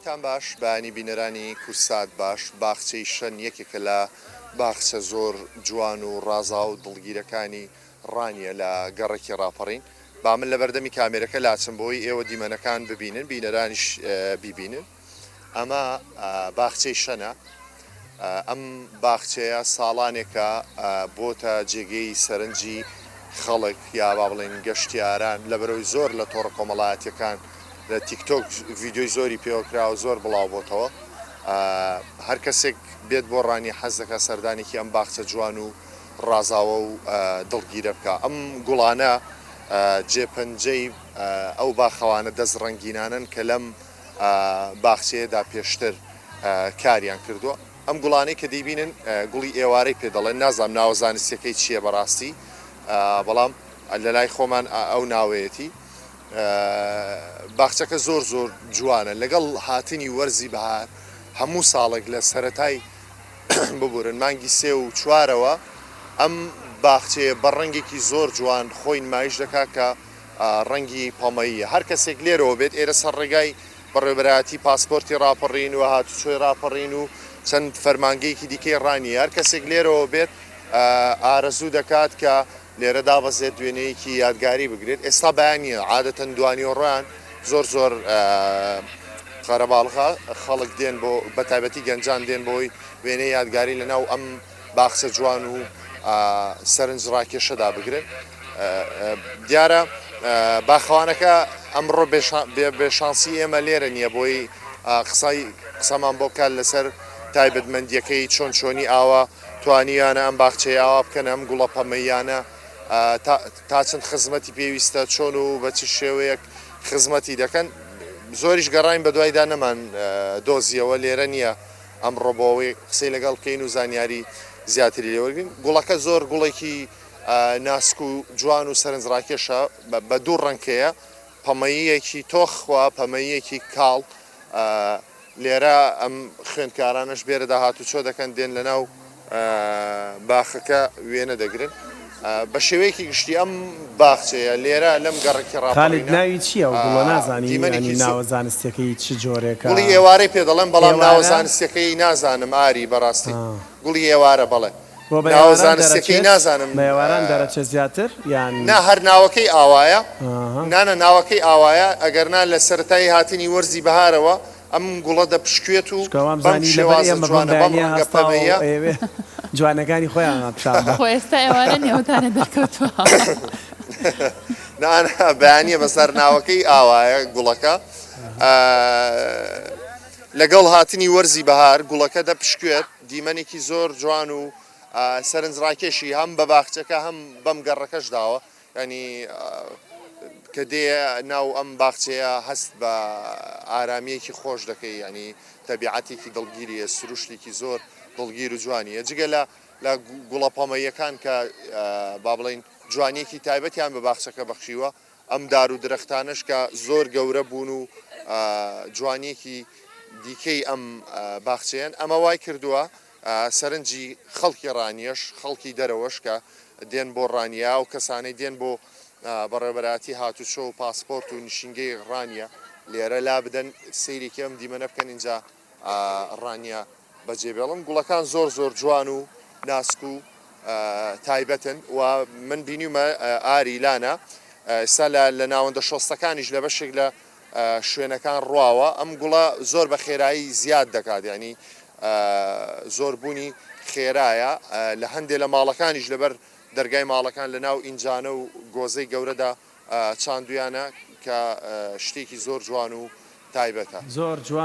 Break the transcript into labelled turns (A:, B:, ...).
A: بەیانیتان باش بەیانی بینەرانی کورسات باش باخچەی شەن یەکێکە لە باخچە زۆر جوان و ڕازا و دڵگیرەکانی ڕانیە لە گەڕێکی ڕاپەڕین با من لە بەردەمی کامێرەکە لاچم بۆی ئێوە دیمەنەکان ببینن بینەرانیش بیبینن ئەمە باخچەی شەنە ئەم باخچەیە ساڵانێکە بۆتە جێگەی سەرنجی خەڵک یا با بڵێن گەشتیاران لە بەرەوەی زۆر لە تۆڕە کۆمەڵایەتیەکان لە تیکتۆک ڤیددیۆی زۆری پێوەکرا و زۆر بڵاو بۆتەوە هەر کەسێک بێت بۆ ڕانی حەز دەکە سەردانێکی ئەم باخچە جوان و ڕازاوە و دڵگیرە بکە ئەم گوڵانە جێپەنجەی ئەو باخەوانە دەست ڕەنگینانن کە لەم باخچەیەدا پێشتر کاریان کردووە ئەم گوڵانەی کە دەیبینن گوڵی ئێوارەی پێ دەڵێن نازانم ناوە زانستیەکەی چییە بەڕاستی بەڵام لە لای خۆمان ئەو ناوەیەتی باخچەکە زۆر زۆر جوانە لەگەڵ هاتنی وەرزی بەهار هەموو ساڵێک لە سەتای ببورن مانگی سێ و چوارەوە ئەم باخچەیە بە ڕەنگێکی زۆر جوان خۆی نمایش دەکات کە ڕەنگی پەمەییە هەر کەسێک لێرەوە بێت ئێرە سەر ڕێگای بەڕێوەبەرایەتی پاسپۆرتی ڕاپەڕین و هاتوچۆی ڕاپەڕین و چەند فەرمانگەیەکی دیکەی ڕانی هەر کەسێک لێرەوە بێت ئارەزوو دەکات کە لێرە دابەزێت دوێنەیەکی یادگاری بگرێت ئێستا بەیانە عادەتەن دوانیۆڕیان زۆر زۆر قەرەباڵغا خەڵک دێن بۆ بە تایبەتی گەنجان دێن بۆی وێنەی یادگاری لەناو ئەم باخچە جوان و سەرنج ڕاکێشەدا بگرن دیارە باخەوانەکە ئەمڕۆ بێشانسی ئێمە لێرە نییە بۆی قسەمان بۆ بکات لەسەر تایبەتمەندیەکەی چۆن چۆنی ئاوا توانیانە ئەم باخچەی ئاوا بکەن ئەم گوڵە پەمەیانە تا چەند خزمەتی پێویستە چۆن و بە چ شێوەیەک خزمەتی دەکەن زۆریش گەڕین بە دوایدا نەمان دۆزیەوە لێرە نییە ئەمڕۆ بۆەوەی قسەی لەگەڵ بکەین و زانیاری زیاتری لێوەرگین گوڵەکە زۆر گوڵێکی ناسک و جوان و سەرنجڕاکێشە بە دوو ڕەنکەیە پەمەییەکی تۆخوا پەمەییەکی کاڵ لێرە ئەم خوێندکارانش بێرەدا هاتوچۆ دەکەن دێن لەناو باخەکە وێنە دەگرن بە شێوەیەکی گشتی ئەم باخچەیە لێرە لەم گەڕێکی
B: خالید ناوی چییە و گوڵە نازانی ناوە زانستیەکەی چ جۆرێکە
A: گوڵی ئێوارەی پێ دەڵێن بەڵام ناوە زانستیەکەی نازانم ئاری بەڕاستی گوڵی ئێوارە بەڵێ ناوە زانستیەکەی نازانم
B: بەێواران دەرەچێت زیاتر یان
A: نا هەر ناوەکەی ئاوایە نانە ناوەکەی ئاوایە ئەگەرنا لە سەرەتایی هاتنی وەرزی بەهارەوە ئەم گوڵە دەپشکوێت و بەم شێوازە جوانە بەم ڕەنگە پەمەیە
B: جوانەکانی خۆیان
C: خۆ ئێستا ئێوارە نێوتانە دەکەوتوە
A: بەیانە بەسەر ناوەکەی ئاوایە گوڵەکە لەگەڵ هاتنی وەرزی بەهار گوڵەکە دەپشکوێت دیمەنێکی زۆر جوان و سەرنجڕاکێشی هەم بە باخچەکە هەم بەم گەڕەکەش داوە ینی کە دێ ناو ئەم باخچەیە هەست بە ئارامیەکی خۆش دەکەی ینی تەبیعەتێکی دڵگیریە سروشتێکی زۆر دڵگیر و جوانیە جگە لە گوڵە پەمەیەکان کە با بڵێن جوانیەکی تایبەتیان بە باخچەکە بەخشیوە ئەم دار و درەختانش کە زۆر گەورە بوون و جوانیەکی دیکەی ئەم باخچەیان ئەمە وای کردووە سەرنجی خەڵکی ڕانیەش خەڵکی دەرەوەش کە دێن بۆ ڕانیا و کەسانەی دێن بۆ بەڕێوەبەراتی هاتوچۆ و پاسپۆرت و نشینگەی ڕانیە لێرە لا بدەن سەیرێکی ئەم دیمەنە بکەن اینجا ڕانیا بەجێبێڵم گوڵەکان زۆر زۆر جوان و ناسک و تایبەتن و من بینیمە ئاری لانە ئێستا لە ناوەندە شۆستەکانیش لە بەشێک لە شوێنەکان ڕواوە ئەم گوڵە زۆر بە خێرایی زیاد دەکات ینی زۆربوونی خێرایە لە هەندێک لە ماڵەکانیش لەبەر دەرگای ماڵەکان لە ناو ئینجانە و گۆزەی گەورەدا چاندویانە کە شتێکی زۆر جوان و تایبەتە
B: زۆر جوان